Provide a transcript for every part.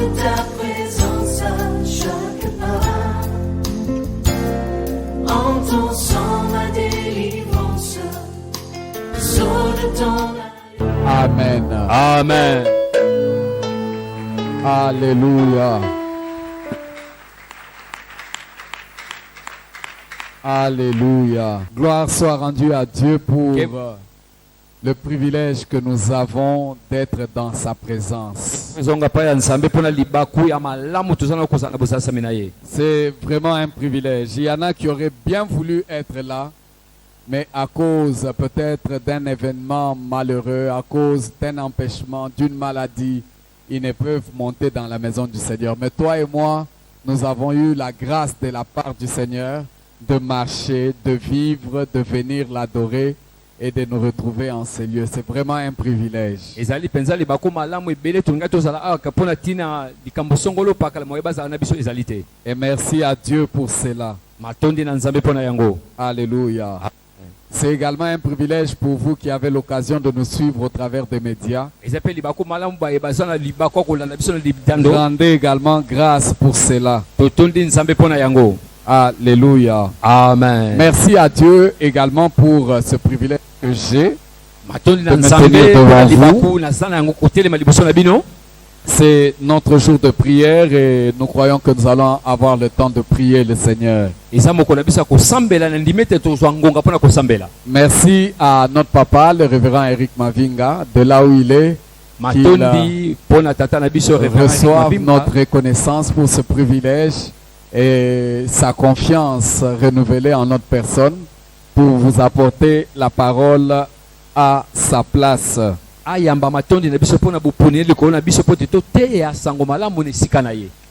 de ta présence à chaque pas. En ton sang ma délivrance, sors de ton Amen. Amen. Alléluia. Alléluia. Gloire soit rendue à Dieu pour le privilège que nous avons d'être dans sa présence. C'est vraiment un privilège. Il y en a qui auraient bien voulu être là, mais à cause peut-être d'un événement malheureux, à cause d'un empêchement, d'une maladie, ils ne peuvent monter dans la maison du Seigneur. Mais toi et moi, nous avons eu la grâce de la part du Seigneur de marcher, de vivre, de venir l'adorer et de nous retrouver en ces lieux. C'est vraiment un privilège. Et merci à Dieu pour cela. Alléluia. C'est également un privilège pour vous qui avez l'occasion de nous suivre au travers des médias. Rendez également grâce pour cela. Alléluia. Amen. Merci à Dieu également pour ce privilège que j'ai de me tenir devant vous. C'est notre jour de prière et nous croyons que nous allons avoir le temps de prier le Seigneur. Merci à notre papa, le révérend Eric Mavinga, de là où il est, qu'il reçoit notre reconnaissance pour ce privilège et sa confiance renouvelée en notre personne pour vous apporter la parole à sa place.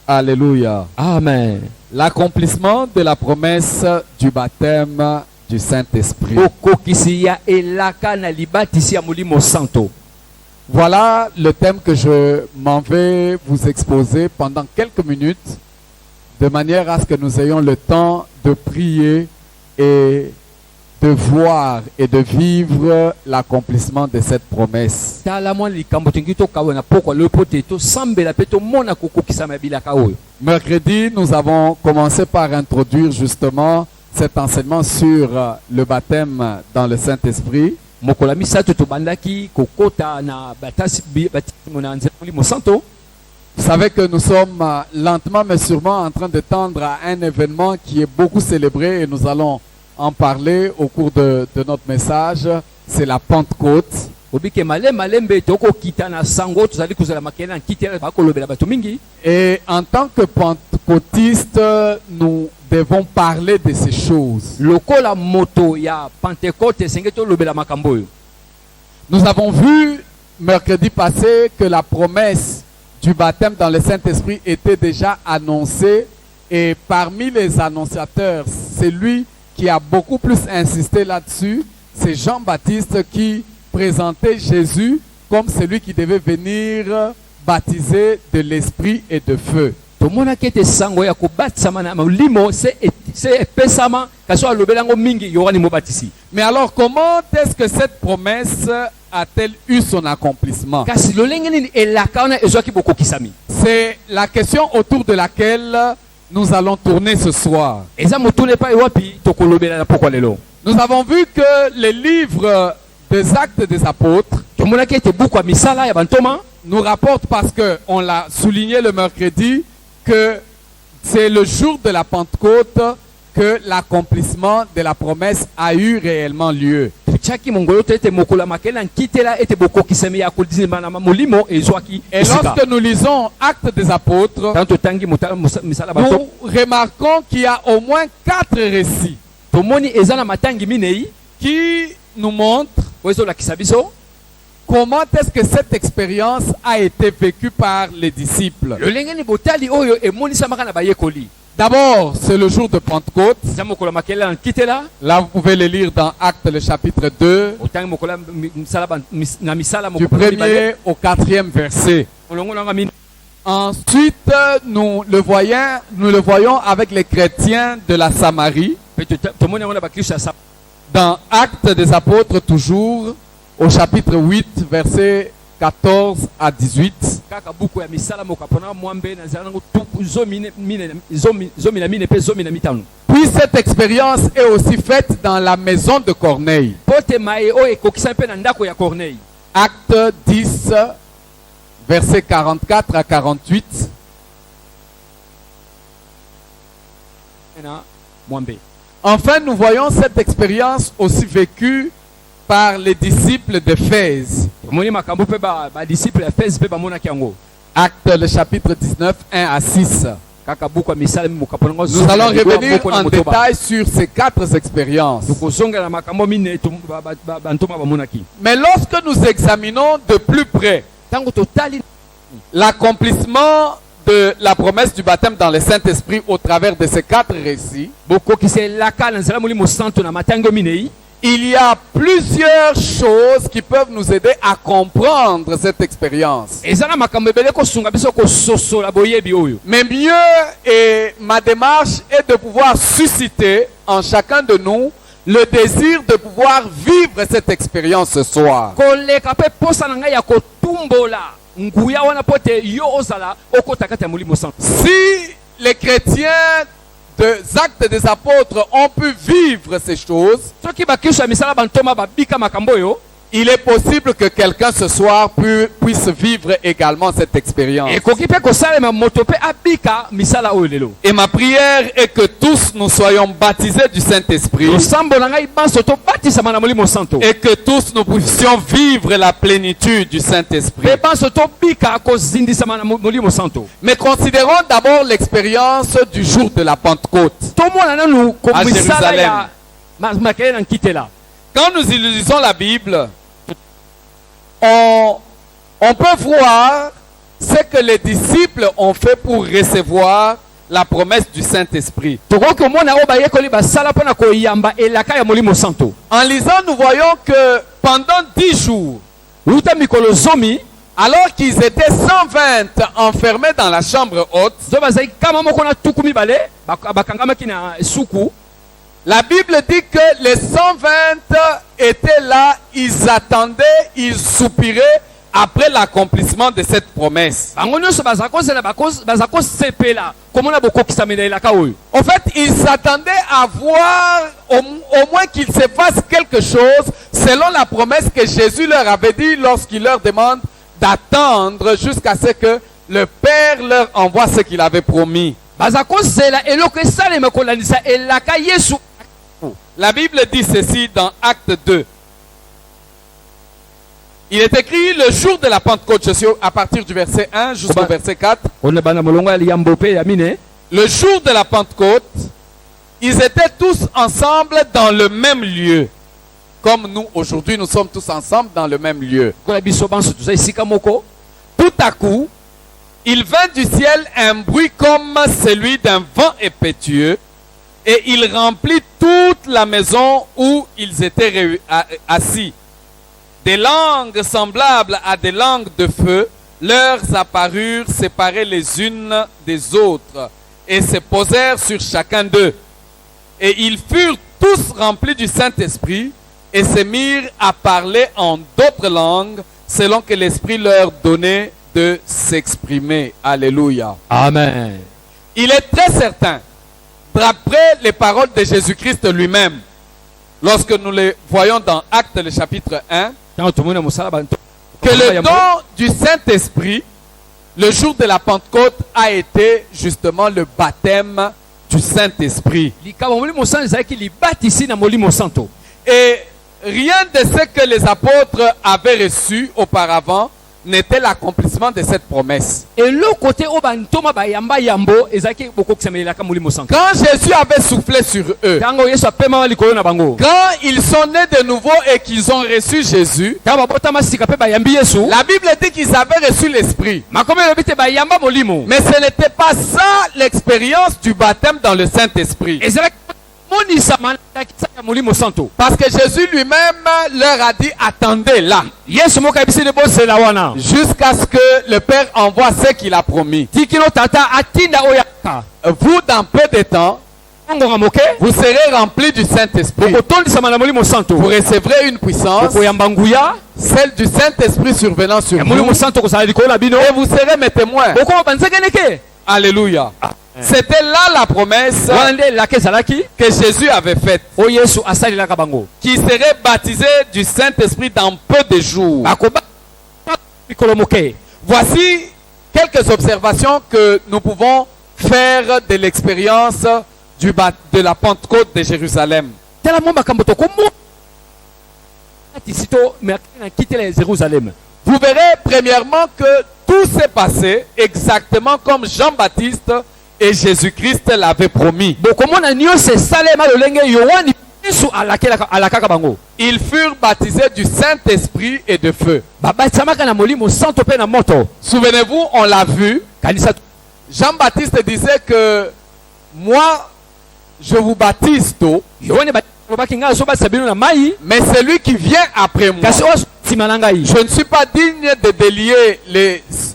Alléluia. Amen. L'accomplissement de la promesse du baptême du Saint-Esprit. Voilà le thème que je m'en vais vous exposer pendant quelques minutes, de manière à ce que nous ayons le temps de prier et de voir et de vivre l'accomplissement de cette promesse. Mercredi, nous avons commencé par introduire justement cet enseignement sur le baptême dans le Saint-Esprit. Vous savez que nous sommes lentement mais sûrement en train de tendre à un événement qui est beaucoup célébré et nous allons en parler au cours de notre message. C'est la Pentecôte. Et en tant que pentecôtistes, nous devons parler de ces choses. Nous avons vu mercredi passé que la promesse du baptême dans le Saint-Esprit était déjà annoncée, et parmi les annonciateurs, c'est lui qui a beaucoup plus insisté là-dessus. C'est Jean-Baptiste qui présentait Jésus comme celui qui devait venir baptiser de l'Esprit et de feu. Mais alors, comment est-ce que cette promesse a-t-elle eu son accomplissement? C'est la question autour de laquelle nous allons tourner ce soir. Nous avons vu que les livres des Actes des Apôtres nous rapportent, parce qu'on l'a souligné le mercredi, que c'est le jour de la Pentecôte que l'accomplissement de la promesse a eu réellement lieu. Et lorsque nous lisons Actes des Apôtres, nous remarquons qu'il y a au moins 4 récits qui nous montrent comment est-ce que cette expérience a été vécue par les disciples. D'abord, c'est le jour de Pentecôte. Là, vous pouvez le lire dans Actes, le chapitre 2, du 1er au 4e verset. Ensuite, nous le voyons avec les chrétiens de la Samarie. Dans Actes des Apôtres, toujours, au chapitre 8, verset 14 à 18. kaka buku ya misala mokapona mwambe na zala ngo tuku zomi na mine pe zomi na mitano. Puis cette expérience est aussi faite dans la maison de Corneille. Pote mae o ekokisa pe na ndako ya Corneille. Acte 10, versets 44 à 48. Na mwambe. Enfin, nous voyons cette expérience aussi vécue par les disciples d'Éphèse. Moni makambo pe ba disciple ya Fès pe ba mona kiango. Acte le chapitre 19, 1 à 6. Kaka buku ya misala mokapona ngo. Nous allons revenir en détail sur ces 4 expériences. Tukozonga na makambo mine ba ntoma ba monaki. Mais lorsque nous examinons de plus près Tango totali l'accomplissement de la promesse du baptême dans le Saint-Esprit au travers de ces 4 récits, boko kise laka na zala molimo santo na matango minei. il y a plusieurs choses qui peuvent nous aider à comprendre cette expérience. Ezana makambo ebele ko sunga biso ko soso la boyebi oyo. Mais mieux, et ma démarche est de pouvoir susciter en chacun de nous le désir de pouvoir vivre cette expérience ce soir. Ko leka pe posa na ngai ya ko tumbola nguya wana pote yo ozala okota kati ya molimo santo. Si les chrétiens des Actes des Apôtres ont pu vivre ces choses, Soki ba kisha misala bantoma ba bika makambo yo. il est possible que quelqu'un ce soir puisse vivre également cette expérience. Ekoki pe ko salema moto pe abika misala oyo lelo. Et ma prière est que tous nous soyons baptisés du Saint-Esprit Losambo na ngai banso to batisama na molimo santo. et que tous nous puissions vivre la plénitude du Saint-Esprit. Pe banso to bika ko zindisama na molimo santo. Mais considérons d'abord l'expérience du jour de la Pentecôte. Tomona nanu ko À misala Jérusalem. ya makele na nkitela. Quand nous lisons la Bible, on peut voir ce que les disciples ont fait pour recevoir la promesse du Saint-Esprit. Tokoki omona o bayekoli basala pona ko yamba elaka ya molimo santo. En lisant, nous voyons que pendant 10 jours, Uta mikolo zomi alors qu'ils étaient 120 enfermés dans la chambre haute, zo bazai kama moko na tuku mibale bakangamaki na suku. la Bible dit que les 120 étaient là, ils attendaient, ils soupiraient après l'accomplissement de cette promesse. Bango nyonso bazako sepela komona bokokisa mena elaka oyo. En fait, ils s'attendaient à voir au moins qu'il se fasse quelque chose selon la promesse que Jésus leur avait dit lorsqu'il leur demande d'attendre jusqu'à ce que le Père leur envoie ce qu'il avait promis. Bazako zela eloko esalema kolandisa elaka Yesu. La Bible dit ceci dans Acte 2. Il est écrit le jour de la Pentecôte, je suis à partir du verset 1 jusqu'au verset 4. On bana molongo ya yambo pe ya mine. Le jour de la Pentecôte, ils étaient tous ensemble dans le même lieu. Comme nous, aujourd'hui, nous sommes tous ensemble dans le même lieu. Kola biso banso tuza isika moko. Tout à coup, il vint du ciel un bruit comme celui d'un vent impétueux et il remplit toute la maison où ils étaient assis. Des langues semblables à des langues de feu leur apparurent séparées les unes des autres et se posèrent sur chacun d'eux. Et ils furent tous remplis du Saint-Esprit et se mirent à parler en d'autres langues selon que l'Esprit leur donnait de s'exprimer. Alléluia. Amen. Il est très certain, d'après les paroles de Jésus-Christ lui-même, lorsque nous les voyons dans Actes le chapitre 1, que le don du Saint-Esprit, le jour de la Pentecôte, a été justement le baptême du Saint-Esprit. Et rien de ce que les apôtres avaient reçu auparavant n'était l'accomplissement de cette promesse. Et le côté au bantoma bayamba yambo ezaki bokokisa melaka molimo santo. Quand Jésus avait soufflé sur eux, Tango Yesu apema likolo na bango. quand ils sont nés de nouveau et qu'ils ont reçu Jésus, Kaba botama sika pe bayambi Yesu. la Bible dit qu'ils avaient reçu l'Esprit. Makome lobite bayamba molimo. Mais ce n'était pas ça l'expérience du baptême dans le Saint-Esprit. Ezalaki monisa manakisa ya molimo santo. Parce que Jésus lui-même leur a dit attendez là Yesu moka ebisi de bosela wana. jusqu'à ce que le Père envoie ce qu'il a promis. Tikino tata atinda oyaka. Vous, dans peu de temps, Ngonga moke. vous serez remplis du Saint-Esprit. Okotondisa mana molimo santo. Vous recevrez une puissance Okoyamba nguya. celle du Saint-Esprit survenant sur molimo vous, santo kozala likolo na bino et vous serez mes témoins. bokoma banzekeneke Alléluia. C'était là la promesse wana nde elaka ezalaki que Jésus avait faite, oyo yesu asalelaka bango qui serait baptisé du Saint-Esprit dans peu de jours. bakoba mikolo moke. Voici quelques observations que nous pouvons faire de l'expérience de la Pentecôte de Jérusalem. tala mwa makambo tokomo ati sito na kitela Jérusalem. Vous verrez premièrement que tout s'est passé exactement comme Jean-Baptiste et Jésus-Christ l'avaient promis. bokomona nyonso esalema lolenge yohani yesu alakaka bango. Ils furent baptisés du Saint-Esprit et de feu. babatisamaka na molimo santo mpe na moto. Souvenez-vous, on l'a vu, kanisa Jean-Baptiste disait que moi, je vous baptise d'eau, yohani balobaki ngai azobatisa bino na mai mais celui qui vient après moi, kasi oyo nsima na ngai je ne suis pas digne de délier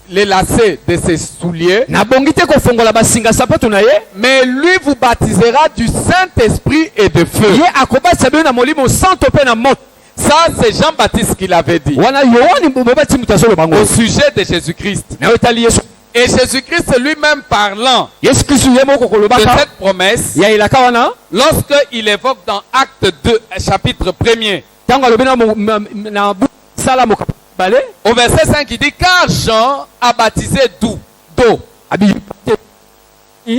les lacets de ses souliers, nabongi te kofongola basinga sapato na ye, mais lui vous baptisera du Saint-Esprit et de feu. ye akobatisa bino na molimo santo mpe na moto. Ça, c'est Jean-Baptiste qui l'avait dit wana yohani bobatisi moto azoloba ngo au sujet de Jésus-Christ. na etali yesu Et Jésus-Christ lui-même parlant yesu kristu ye moko de kolobaka cette promesse, ya elaka wana lorsqu'il évoque dans Acte 2, chapitre 1er, ntango alobi na sala mokapi bale au verset 5, il dit, car Jean a baptisé d'eau, abi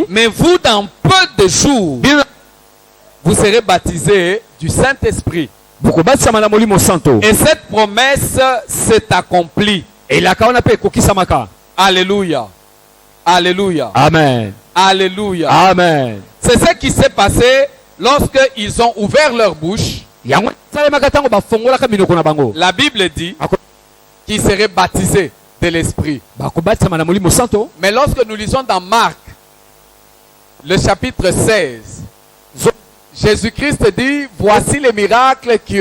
mais vous, dans peu de jours, vous serez baptisés du Saint-Esprit. bokobatisama na molimo santo. Et cette promesse s'est accomplie. elaka wana mpe ekokisamaka. Alléluia. Alléluia. Amen. Alléluia. Amen. C'est ce qui s'est passé lorsqu'ils ont ouvert leur bouche. yango esalemaka ntango bafongolaka minoko na bango La Bible dit qu'ils seraient baptisés de l'Esprit. bakobatisama na molimo santo. Mais lorsque nous lisons dans Marc, le chapitre 16, Jésus-Christ dit, voici les miracles qui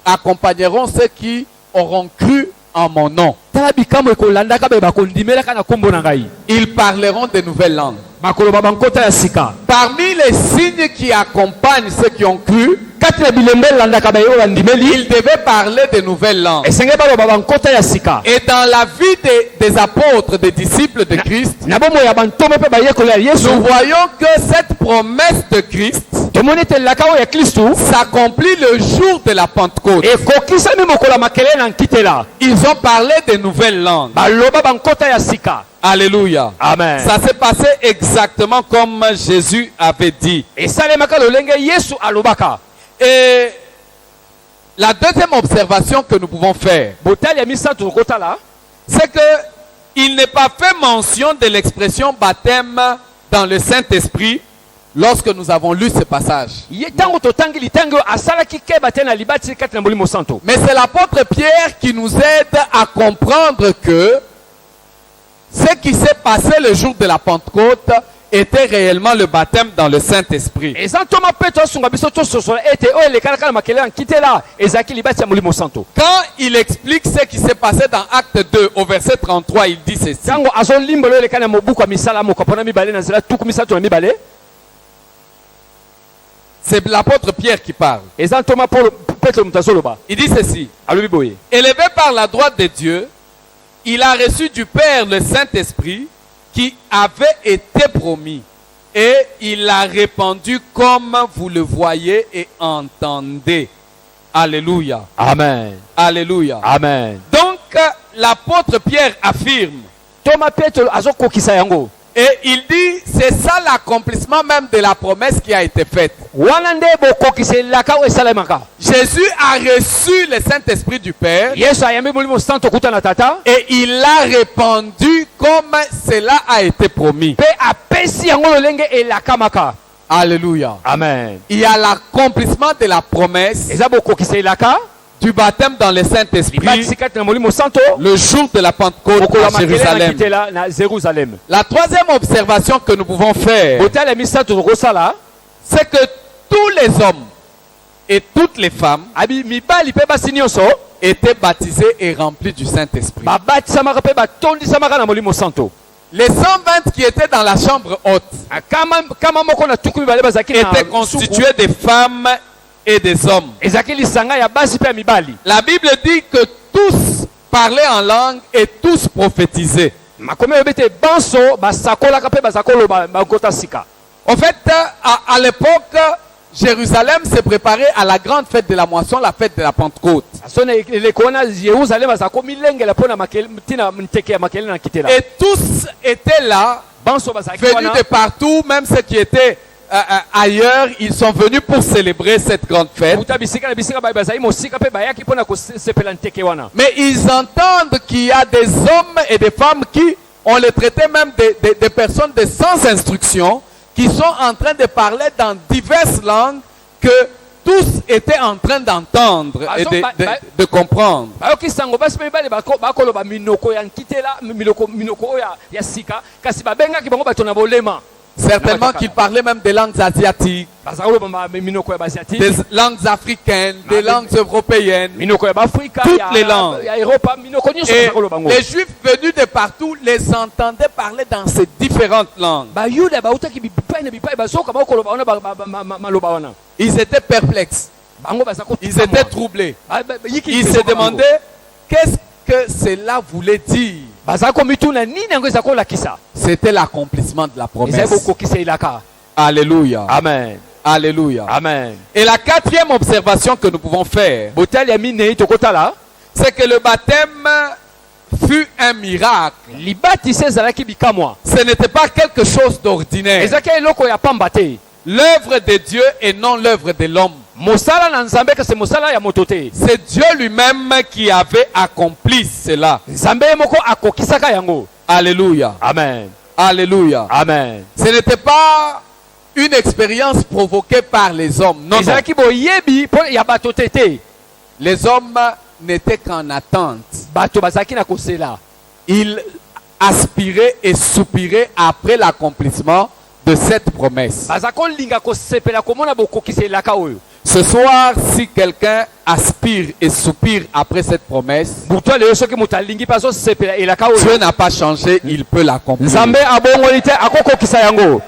accompagneront ceux qui auront cru en mon nom. tala bikambo ekolandaka be bakondimelaka na kombo na ngai. Ils parleront de nouvelles langues. bakoloba bankota ya sika. Parmi les signes qui accompagnent ceux qui ont cru, kati na bilembe elandaka baye oyo bandimeli ils devaient parler de nouvelles langues. esenge baloba bankota ya sika. Et dans la vie des apôtres, des disciples de Christ, na bomoi ya bantombe mpe bayekolo ya yesu nous voyons que cette promesse de Christ tomoni ete elaka oyo ya kristu s'accomplit le jour de la Pentecôte. ekokisami mokolo ya makele na nkitela. Ils ont parlé de nouvelles langues. baloba bankota ya sika. Alléluia. Amen. Ça s'est passé exactement comme Jésus avait dit. esalemaka lolenge yesu alobaka. Et la deuxième observation que nous pouvons faire, botali ya misato tokotala c'est que il n'est pas fait mention de l'expression baptême dans le Saint-Esprit lorsque nous avons lu ce passage. ye ntango totangi litangi oyo asalaki keba te na libati kati na molimo santo. Mais c'est l'apôtre Pierre qui nous aide à comprendre que ce qui s'est passé le jour de la Pentecôte était réellement le baptême dans le Saint-Esprit. eza ntoma mpe tosunga biso tososola ete oyo elekalaka na makele ya nkitela ezalaki libati ya molimo santo. Quand il explique ce qui s'est passé dans Acte 2 au verset 33, il dit ceci. ntango azolimbola oyo elekali na mobuku ya misala moko mpona mibale na nzela tuku misato na mibale. C'est l'apôtre Pierre qui parle. eza ntoma petro moto azoloba Il dit ceci. alobi boye Élevé par la droite de Dieu, il a reçu du Père le Saint-Esprit qui avait été promis. Et il l'a répandu comme vous le voyez et entendez. Alléluia. amen. Alléluia. amen. Donc, l'apôtre Pierre affirme. toma petro azokokisa yango. Et il dit, c'est ça l'accomplissement même de la promesse qui a été faite. wana nde bokokisa elaka oyo esalemaka. Jésus a reçu le Saint-Esprit du Père yesu ayambi molimo santo kuta na tata et il l'a répandu comme cela a été promis. mpe apesi yango lolenge elakamaka. Alléluia. amen. Il y a l'accomplissement de la promesse eza bokokisa elaka du baptême dans le Saint-Esprit libatisi kati na molimo santo le jour de la Pentecôte mokolo ya à makele na Jérusalem. nkitela na Jérusalem. La troisième observation que nous pouvons faire, botali ya misato tokosala c'est que tous les hommes et toutes les femmes abi mibali mpe basi nyonso étaient baptisés et remplis du Saint-Esprit. babatisamaka mpe batondisamaka na molimo santo. Les 120 qui étaient dans la chambre haute kama moko na tuku mibale bazalaki na étaient constitués de femmes et des hommes. ezalaki lisanga ya basi mpe ya mibali. La Bible dit que tous parlaient en langue et tous prophétisaient. makomi oyebi te banso basakolaka mpe bazakoloba bakota sika. En fait, à l'époque, Jérusalem se préparait à la grande fête de la moisson, la fête de la Pentecôte. so na eleko wana yerusalem azakomi lengela mpo na ntina nteke ya makele na kitela. Et tous étaient là, banso bazalaki venus wana de partout, même ceux qui étaient ailleurs, ils sont venus pour célébrer cette grande fête. kuta bisika na bisika bazali mosika mpe bayaki mpo na kosepela nteke wana. Mais ils entendent qu'il y a des hommes et des femmes qui, on les traitait même des personnes de sans instruction, qui sont en train de parler dans diverses langues que tous étaient en train d'entendre et de comprendre. bayoki sango basi mpe mibali bakoloba minoko ya nkitela minoko oyo ya sika kasi babengaki bango bato na bolema. Certainement qu'ils parlaient même des langues asiatiques, bazakoloba minoko ya basiatique, des langues africaines, des langues européennes. minoko ya baafrika, Toutes les langues. ya Europa, minoko nyonso Et bazakoloba bango. les Juifs venus de partout les entendaient parler dans ces différentes langues. bayuda bautaki bipai na bipai bazoka bakoloba wana maloba wana. Ils étaient perplexes, Bango bazako ils étaient troublés. Ils se demandaient qu'est-ce que cela voulait dire. bazako mituna nini yango ezakolakisa. C'était l'accomplissement de la ezali promesse. bokokisa elaka. Alléluia. Amen. Alléluia. Amen. Et la quatrième observation que nous pouvons faire, botali ya minei tokotala c'est que le baptême fut un miracle. libatisi ezalaki bikamwa. Ce n'était pas quelque chose d'ordinaire. ezalaki eloko ya pamba te. L'œuvre de Dieu et non l'œuvre de l'homme. mosala na nzambe kasi mosala ya moto te. C'est Dieu lui-même qui avait accompli cela. nzambe ye moko akokisaka yango. Alléluia. Amen. Alléluia. Amen. Ce n'était pas une expérience provoquée par les hommes. Non, non. ezalaki boyebi mpo ya bato te te. Les hommes n'étaient qu'en attente. bato bazalaki na kosela. Ils aspiraient et soupiraient après l'accomplissement de cette promesse. baza kolinga kosepela komona bokokisa elaka oyo. Ce soir, si quelqu'un aspire et soupire après cette promesse, butu lelo soki moto alingi mpe azosepela elaka Dieu oyo, n'a pas changé, il peut l'accomplir. nzambe abongoli te akokokisa yango.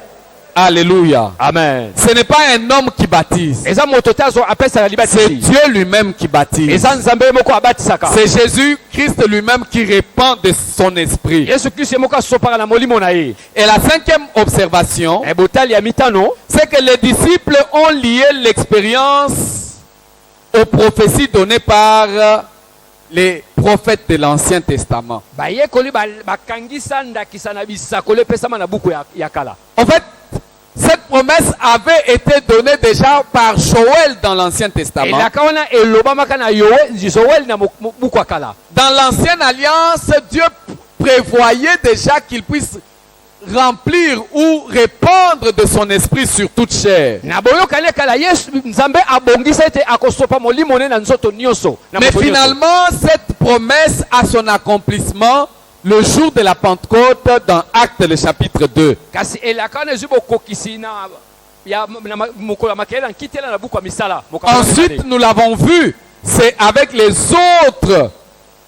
Alléluia. Amen. Ce n'est pas un homme qui baptise, eza moto te apesaka c'est libatisi. Dieu lui-même qui baptise. eza nzambe ye moko abatisaka. C'est Jésus-Christ lui-même qui répand de son esprit. yesu kristo ye moko asopaka na molimo na ye. Et la cinquième observation, botali ya mitano c'est que les disciples ont lié l'expérience aux prophéties données par les prophètes de l'Ancien Testament. bayekoli bakangisa ndakisa na bisakoli epesama na buku ya kala. En fait, cette promesse avait été donnée déjà par Joël dans l'Ancien Testament. elaka wana elobamaka na joel na buku ya kala. Dans l'Ancienne Alliance, Dieu prévoyait déjà qu'il puisse remplir ou répandre de son esprit sur toute chair. na boyokani kala yesu nzambe abongisa ete akosopa molimo ne na nzoto nyonso. Mais finalement, cette promesse a son accomplissement le jour de la Pentecôte dans Actes le chapitre 2. kasi elaka wana ezwi bokokisi na mokolo ya makele na nkitela na buku ya misala. Ensuite, nous l'avons vu, c'est avec les autres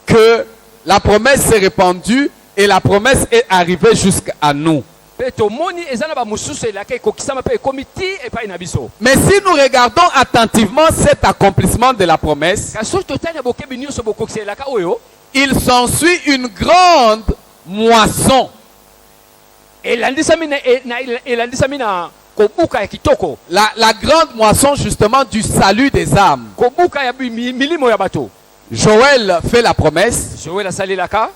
que la promesse s'est répandue et la promesse est arrivée jusqu'à nous. mpe tomoni eza na bamosusu elaka ekokisama mpe ekomi ti epai na biso. Mais si nous regardons attentivement cet accomplissement de la promesse, kasi soki totali na bokebi nyonso bokokisa elaka oyo, il s'ensuit une grande moisson. elandisami na kobuka ya kitoko, La grande moisson justement du salut des âmes. kobuka ya milimo ya bato. Joël fait la promesse. joel asalelaka,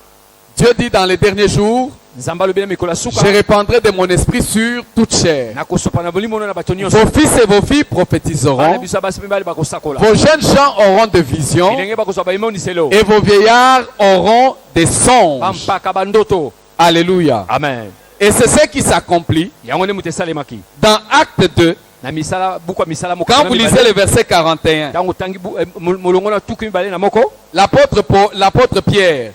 Dieu dit dans les derniers jours, nzambe alobi na mikolo ya suka, je répandrai de mon esprit sur toute chair. nakosopa na molimo na bato nyonso. Vos fils et vos filles bana prophétiseront. biso ya basi mibali bakosakola, Vos jeunes gens auront de visions bilenge bakozwa baimoniselo, et vos vieillards auront des songes. bampaka bandoto. Alléluia. Amen. Et c'est ce qui s'accomplit yango nde moto esalemaki dans Acte 2. na misala buku ya misala moko. Quand vous lisez le verset 41, ntango otangi molongo na tuku mibale na moko, l'apôtre Pierre,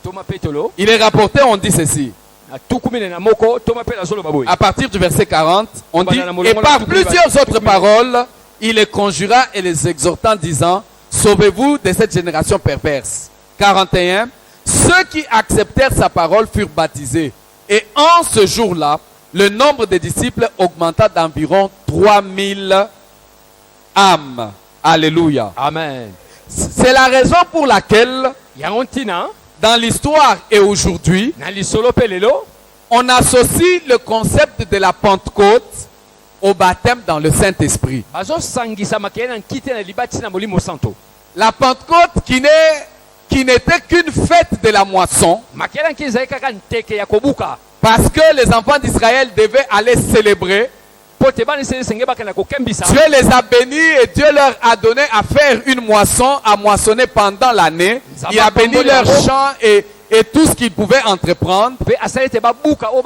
toma petelo il est rapporté, on dit ceci. na tuku mine na moko, toma pe nazoloba boye. À partir du verset 40, on dit, et par plusieurs autres paroles, il les conjura et les exhorta en disant, sauvez-vous de cette génération perverse. 41, ceux qui acceptèrent sa parole furent baptisés. Et en ce jour-là, le nombre des disciples augmenta d'environ 3000 âme. Alléluia. Amen. C'est la raison pour laquelle, Yango ntina dans l'histoire et aujourd'hui, na lisolo pe lelo on associe le concept de la Pentecôte au baptême dans le Saint-Esprit. bazosangisa makeye na nkite na libati na molimo santo. La Pentecôte qui n'était qu'une fête de la moisson, Makeye na nkite ezali kaka nteke ya kobuka parce que les enfants d'Israël devaient aller célébrer. po te bana esenge bakenda kokembisa. Dieu les a bénis et Dieu leur a donné à faire une moisson, à moissonner pendant l'année. Il a béni leurs champs et tout ce qu'ils pouvaient entreprendre. Pe asali ete babuka o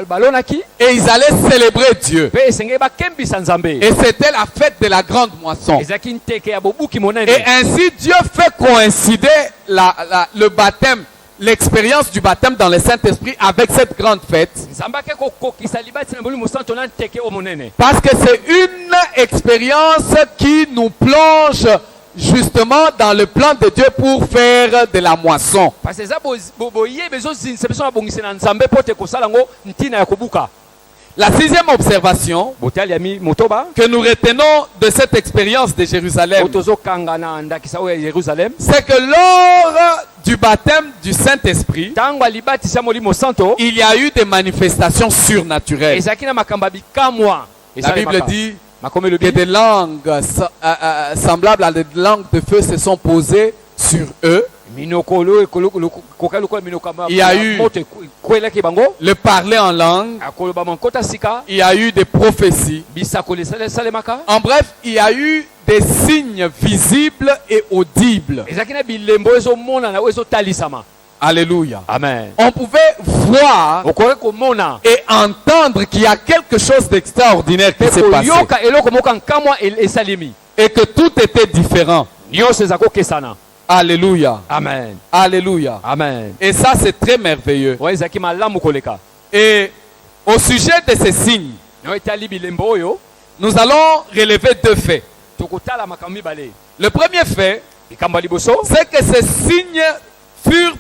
balonaki Et ils allaient célébrer Dieu. pe esenge bakembisa nzambe. Et c'était la fête de la grande moisson. Ezalaki nteke ya bobuki Et monene. ainsi, Dieu fait coïncider le baptême, l'expérience du baptême dans le Saint-Esprit avec cette grande fête. Nzambe ake kokokisa libati na molimo santo na nteke o monene. Parce que c'est une expérience qui nous plonge justement dans le plan de Dieu pour faire de la moisson. Parce que eza boyebe ezozinisa biso na bongisi na nzambe po te kosala yango ntina ya kobuka. La sixième observation Botali ya motoba que nous retenons de cette expérience de Jérusalem, o tozokanga na ndakisa oyo ya Yerusalem. c'est que lors du baptême du Saint-Esprit, Ntango alibatisa ya molimo santo il y a eu des manifestations surnaturelles. ezalaki na makambo ya bikamwa. La Bible dit makomelo que des langues semblables à des langues de feu se sont posées sur eux. Il y a eu le parler en langue. Il y a eu des prophéties. En bref, il y a eu des signes visibles et audibles. Alléluia. Amen. On pouvait voir et entendre qu'il y a quelque chose d'extraordinaire qui s'est passé. Et que tout était différent. Alléluia. Amen. Alléluia. Amen. Et ça, c'est très merveilleux. Et au sujet de ces signes, nous allons relever deux faits. Le premier fait, c'est que ces signes furent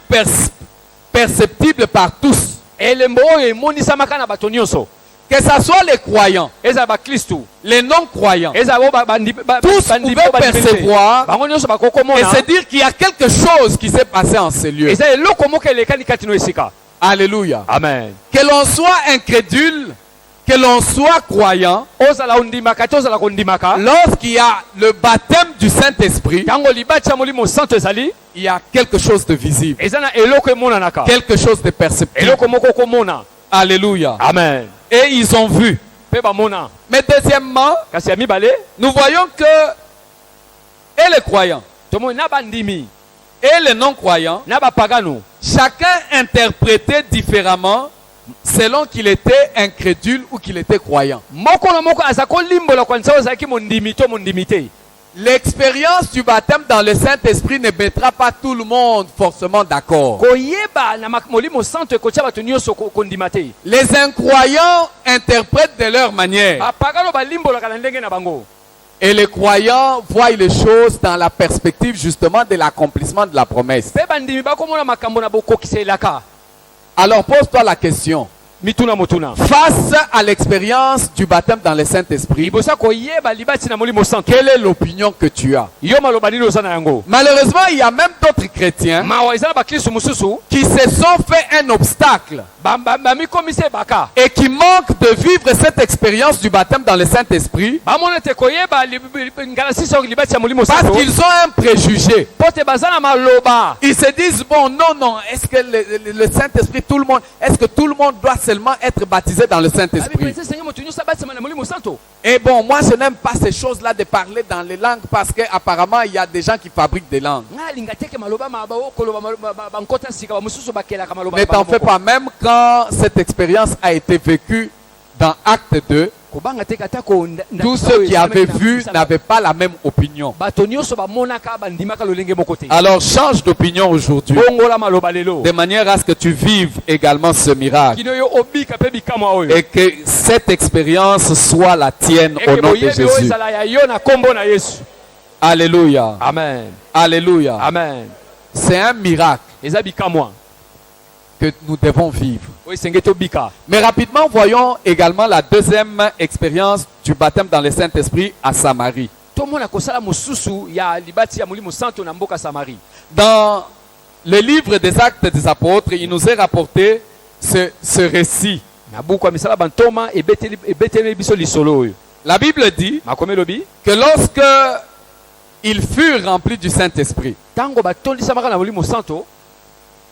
perceptibles par tous. Que ce soit les croyants, les non-croyants, tous pouvaient percevoir et se dire qu'il y a quelque chose qui s'est passé en ces lieux. Alléluia. Amen. Que l'on soit incrédule, que l'on soit croyant, lorsqu'il y a le baptême du Saint-Esprit, il y a quelque chose de visible, quelque chose de perceptible. Alléluia. Amen. Et ils ont vu. Mais deuxièmement, nous voyons que et les croyants et les non-croyants, chacun interprétait différemment selon qu'il était incrédule ou qu'il était croyant. L'expérience du baptême dans le Saint-Esprit ne mettra pas tout le monde forcément d'accord. Les incroyants interprètent de leur manière. Et les croyants voient les choses dans la perspective justement de l'accomplissement de la promesse. Alors pose-toi la question. Face à l'expérience du baptême dans le Saint-Esprit, quelle est l'opinion que tu as? Malheureusement, il y a même d'autres chrétiens qui se sont fait un obstacle et qui manquent de vivre cette expérience du baptême dans le Saint-Esprit parce qu'ils ont un préjugé. Ils se disent, bon, non, est-ce que le Saint-Esprit, est-ce que tout le monde doit seulement être baptisé dans le Saint-Esprit? Et bon, moi je n'aime pas ces choses-là de parler dans les langues parce qu'apparemment il y a des gens qui fabriquent des langues. Ne t'en fais pas, même quand cette expérience a été vécue dans Acte 2, tous ceux qui avaient vu n'avaient pas la même opinion. Alors change d'opinion aujourd'hui, de manière à ce que tu vives également ce miracle et que cette expérience soit la tienne au nom de Jésus. Alléluia. Amen. Alléluia. Amen. C'est un miracle que nous devons vivre. Mais rapidement, voyons également la deuxième expérience du baptême dans le Saint-Esprit à Samarie. tomona kosala mosusu ya libati ya molimo santo na mboka Samarie. Dans le livre des Actes des Apôtres, il nous est rapporté ce récit. Na buku ya misala bantoma ebeteli biso lisolo oyo. La Bible dit Makomé lobi que lorsque ils furent remplis du Saint-Esprit, tango batondisamaka na molimo santo,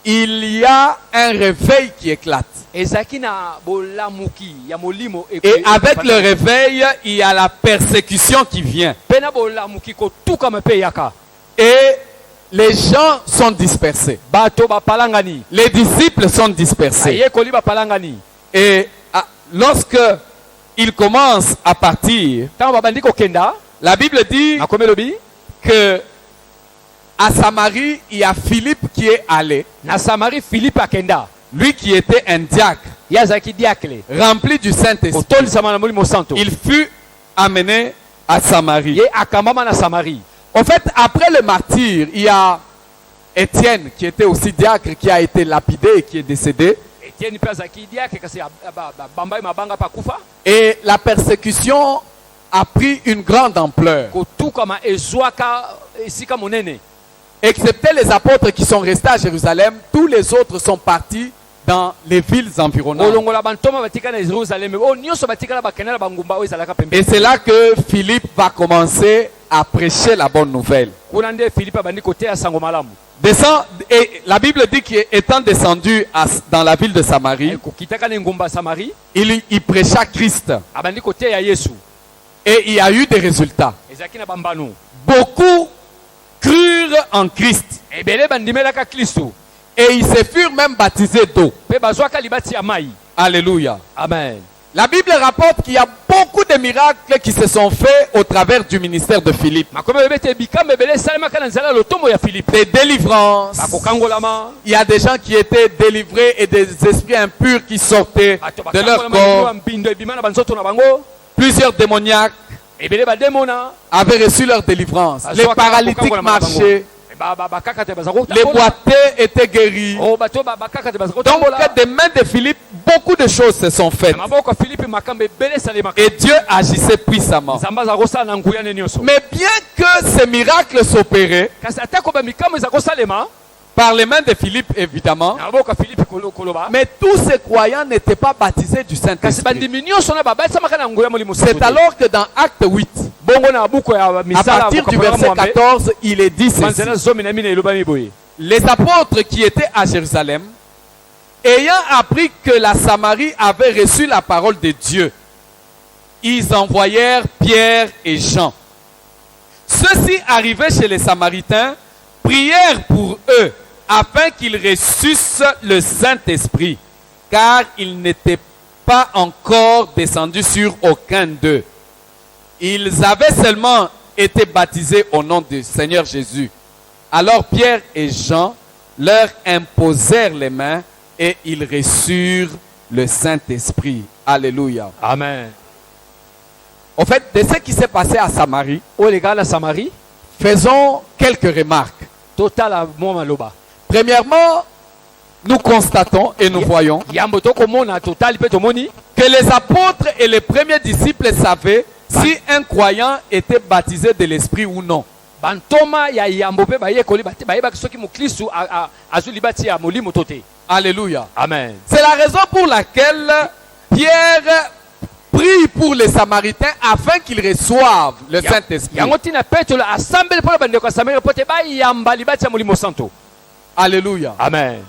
il y a un réveil qui éclate. ezaki na bolamuki ya molimo Et avec le réveil, il y a la persécution qui vient. pena bolamuki kotuka mpe yaka. Et les gens sont dispersés. Bato bapalangani. Les disciples sont dispersés. Ayekoli bapalangani. Et lorsque ils commencent à partir, Tango babandi kokenda, la Bible dit makomé lobi que à Samarie, il y a Philippe qui est allé, na Samarie Philippe akenda. lui qui était un diacre, Yazaki diakle. rempli du Saint-Esprit. Kotondisama na molimo santo. Il fut amené à Samarie. Ye akambama na Samarie. En fait, après le martyr, il y a Étienne qui était aussi diacre, qui a été lapidé et qui est décédé. Etienne pe azaki diakle kasi bambai mabanga pa kufa. Et la persécution a pris une grande ampleur. Kotuka ma ezwaka esika monene. Excepté les apôtres qui sont restés à Jérusalem, tous les autres sont partis dans les villes environnantes. Olongola bantoma batika na Jérusalem. O nyonso batika na bakena na bangumba o ezalaka pembe. Et c'est là que Philippe va commencer à prêcher la bonne nouvelle. Kuna nde Philippe bandi kotea sango malamu. Et la Bible dit qu'étant descendu dans la ville de Samarie, Kokitaka na ngumba Samarie, il prêcha Christ. abandi kotea Yesu. Et il y a eu des résultats. Ezaki na bambanu. Beaucoup crurent en Christ. Ebele bandimelaka Kristo. Et ils se furent même baptisés d'eau. Pe bazwaka libati ya mai. Alléluia. Amen. La Bible rapporte qu'il y a beaucoup de miracles qui se sont faits au travers du ministère de Philippe. Makomé bebete bikamba ebele salemaka na nzela lotomo ya Philippe. Des délivrances. Bakokangolama. Il y a des gens qui étaient délivrés et des esprits impurs qui sortaient de leur corps. Mbindo ebima na banzoto na bango. Plusieurs démoniaques Ebele bademona. avaient reçu leur délivrance. Les paralytiques marchaient. Les boiteux étaient guéris. Donc, des mains de Philippe, beaucoup de choses se sont faites. Et Dieu agissait puissamment. Mais bien que ces miracles s'opéraient, par les mains de Philippe évidemment, mais tous ces croyants n'étaient pas baptisés du Saint-Esprit. C'est alors que dans Acte 8, à partir du verset 14, il est dit ceci. Les apôtres qui étaient à Jérusalem, ayant appris que la Samarie avait reçu la parole de Dieu, ils envoyèrent Pierre et Jean. Ceux-ci arrivés chez les Samaritains, prièrent pour eux afin qu'ils reçussent le Saint-Esprit, car il n'était pas encore descendu sur aucun d'eux. Ils avaient seulement été baptisés au nom du Seigneur Jésus. Alors Pierre et Jean leur imposèrent les mains et ils reçurent le Saint-Esprit. Alléluia. Amen. En fait, de ce qui s'est passé à Samarie, Samarie, faisons quelques remarques. total maloba. Premièrement, nous constatons et nous voyons que les apôtres et les premiers disciples savaient si un croyant était baptisé de l'Esprit ou non. Alléluia. Amen. C'est la raison pour laquelle Pierre prie pour les Samaritains afin qu'ils reçoivent le Saint-Esprit. Alléluia. Amen.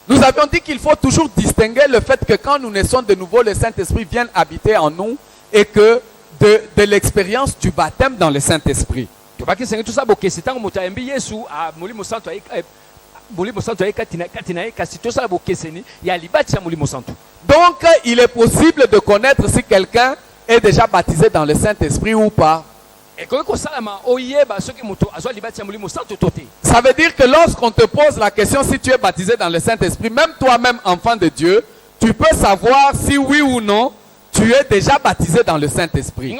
Nous avions dit qu'il faut toujours distinguer le fait que quand nous naissons de nouveau, le Saint-Esprit vient habiter en nous et que de l'expérience du baptême dans le Saint-Esprit. Donc, il est possible de connaître si quelqu'un est déjà baptisé dans le Saint-Esprit ou pas. Ça veut dire que lorsqu'on te pose la question si tu es baptisé dans le Saint-Esprit, même toi-même, enfant de Dieu, tu peux savoir si oui ou non tu es déjà baptisé dans le Saint-Esprit.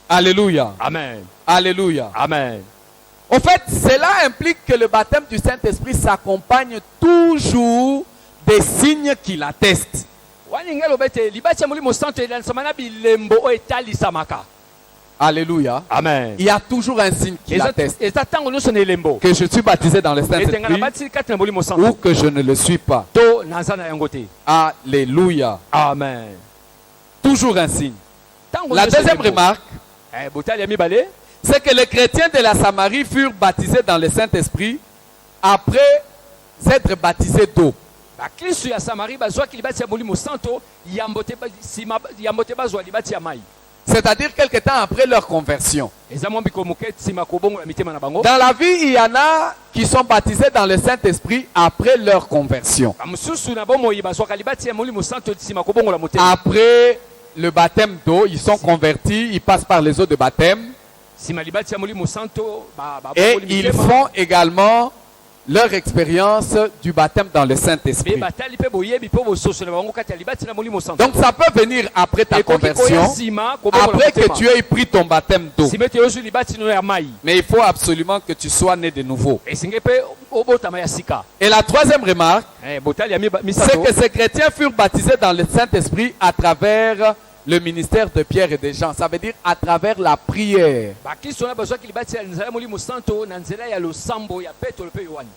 Alléluia. Amen. Alléluia. Amen. En fait, cela implique que le baptême du Saint-Esprit s'accompagne toujours des signes qui l'attestent. waninga lobete libati ya molimo santo elandisama na bilembo oyo etalisamaka. Alléluia. Amen. Il y a toujours un signe qui l'atteste. eza ntango nyonso na elembo Que je suis baptisé dans le etenga na Saint-Esprit batisi kati na molimo ou santo que je ne le suis pas. to naza na yango te. Alléluia. Amen. Toujours un signe. Ntango La nyonso deuxième elembo. remarque, Botali ya mibale c'est que les chrétiens de la Samarie furent baptisés dans le Saint-Esprit après s'être baptisés d'eau. bakristu ya samari bazwaki libati ya molimo santo yambo te bazwa libati ya mai. C'est-à-dire quelque temps après leur conversion. eza mwa mbiko moke nsima kobongola mitema na bango. Dans la vie, il y en a qui sont baptisés dans le Saint-Esprit après leur conversion. bamosusu na bomoi bazwaka libati ya molimo santo nsima kobongola motema. Après le baptême d'eau, ils sont convertis, ils passent par les eaux de baptême nsima libati ya molimo santo et babongoli ils mitema. font également leur expérience du baptême dans le Be Saint-Esprit. batali mpe boyebi mpe bososo na bango kati ya libati na molimo santo. Donc ça peut venir après ta Ekoki koya conversion, nsima kobongola après que motema. tu aies pris ton baptême d'eau. nsima ete yozwi libati no ya mai Mais il faut absolument que tu sois né de nouveau. esinge mpe obotama ya sika. Et la troisième remarque, botali ya c'est misato que ces chrétiens furent baptisés dans le Saint-Esprit à travers le ministère de Pierre et de Jean. Ça veut dire à travers la prière. bakristo na bazwaki libati ya nzela ya molimo santo na nzela ya losambo ya petro mpe yohani.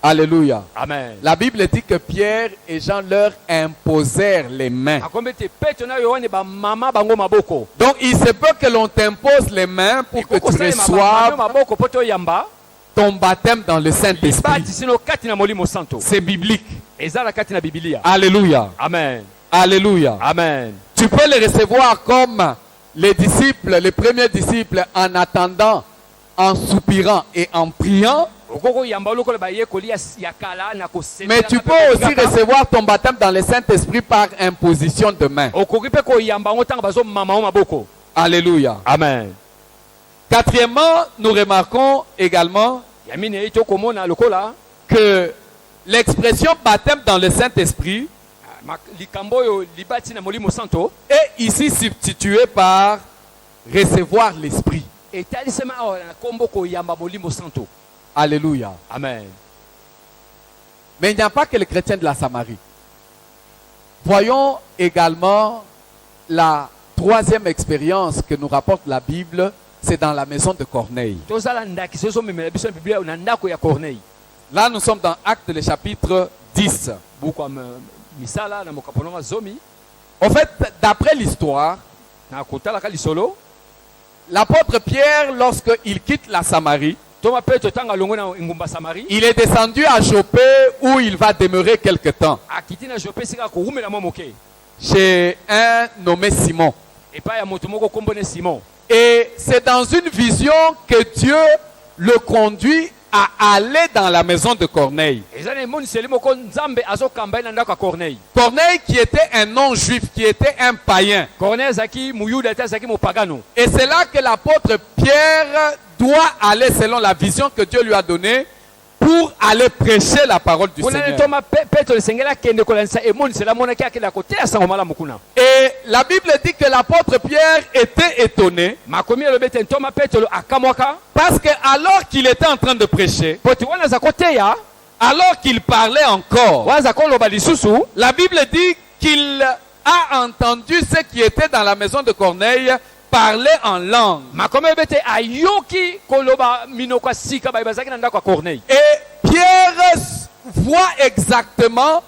Alléluia. Amen. La Bible dit que Pierre et Jean leur imposèrent les mains. akombe ete petro na yohani bamama bango maboko. Donc il se peut que l'on t'impose les mains pour que tu Ekokosalema bamama reçoives maboko po toyamba ton baptême dans le Saint-Esprit. libati sino kati na molimo santo. C'est biblique. eza na kati na bibilia. Alléluia. Amen. Alléluia. Amen. Tu peux les recevoir comme les disciples, les premiers disciples, en attendant, en soupirant et en priant. okoko yamba lokola bayekoli ya kala na kosepela. Mais tu peux aussi recevoir ton baptême dans le Saint-Esprit par imposition de main. okoki mpe koyamba ngo ntango bazomama o maboko. Alléluia. Amen. Quatrièmement, nous remarquons également ya mine tokomona lokola que l'expression baptême dans le Saint-Esprit likambo oyo libati na molimo santo est ici substituée par recevoir l'Esprit. etalisema awa na kombo koyamba molimo santo. Alléluia. Amen. Mais il n'y a pas que les chrétiens de la Samarie. Voyons également la troisième expérience que nous rapporte la Bible, c'est dans la maison de Corneille. tozala ndakisa ezomemela biso na biblia na ndako ya corneille. Là, nous sommes dans Actes, le chapitre 10. buku ya misala na mokaponanga zomi En fait, d'après l'histoire, na kotalaka lisolo l'apôtre Pierre, lorsqu'il quitte la Samarie, toma petro tanga longo na ngumba samari il est descendu à Joppé où il va demeurer quelque temps, akiti na jope esika kowumela mwa moke chez un nommé Simon. epai ya moto moko kombo ne simon. Et c'est dans une vision que Dieu le conduit à aller dans la maison de Corneille. eza na emoniseli moko nzambe azokamba ye na ndako ya corneille. Corneille qui était un non-juif, qui était un païen. corneille azalaki muyuda te azalaki mopagano. Et c'est là que l'apôtre Pierre doit aller selon la vision que Dieu lui a donnée pour aller prêcher la parole du kuna ne Seigneur. toma petro esengeli akende kolandisa emoniseli amonaki akende akoteya sango malamu kuna. Et la Bible dit que l'apôtre Pierre était étonné makomi elobi ete ntoma petro akamwaka parce que alors qu'il était en train de prêcher, po ete wana aza koteya alors qu'il parlait encore, wana aza koloba lisusu la Bible dit qu'il a entendu ceux qui étaient dans la maison de Corneille parler en langue. makomi elobi ete ayoki koloba minoko ya sika baye bazalaki na ndako ya corneille. Et Pierre voit exactement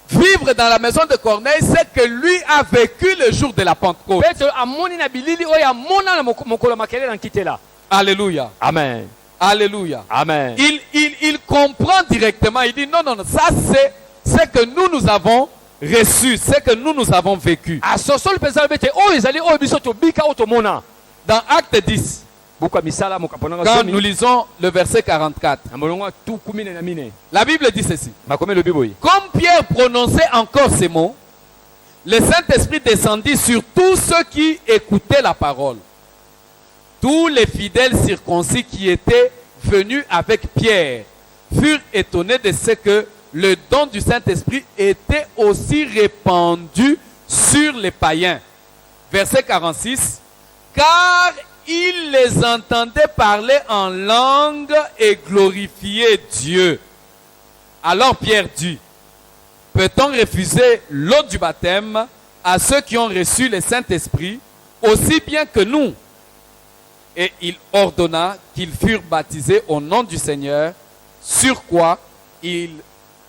vivre dans la maison de Corneille ce que lui a vécu le jour de la Pentecôte. petro amoni na bilili oyo amona na mokolo ya makelele na nkitela. Alléluia. Amen. Alléluia. Amen. Il comprend directement. Il dit non, non, non, ça c'est ce que nous avons reçu, ce que nous avons vécu. asosoli mpenza lobi ete oyo ezali oyo biso tobika oyo tomona. Dans Acte 10, buku ya misala mokaponanga quand nous zomi lisons le verset 44, na molongo ya tuku mine na mine la Bible dit ceci. makomi elobi boye Comme Pierre prononçait encore ces mots, le Saint-Esprit descendit sur tous ceux qui écoutaient la parole. Tous les fidèles circoncis qui étaient venus avec Pierre furent étonnés de ce que le don du Saint-Esprit était aussi répandu sur les païens. Verset 46. Car ils les entendaient parler en langue et glorifier Dieu. Alors Pierre dit, peut-on refuser l'eau du baptême à ceux qui ont reçu le Saint-Esprit aussi bien que nous? Et il ordonna qu'ils furent baptisés au nom du Seigneur, sur quoi ils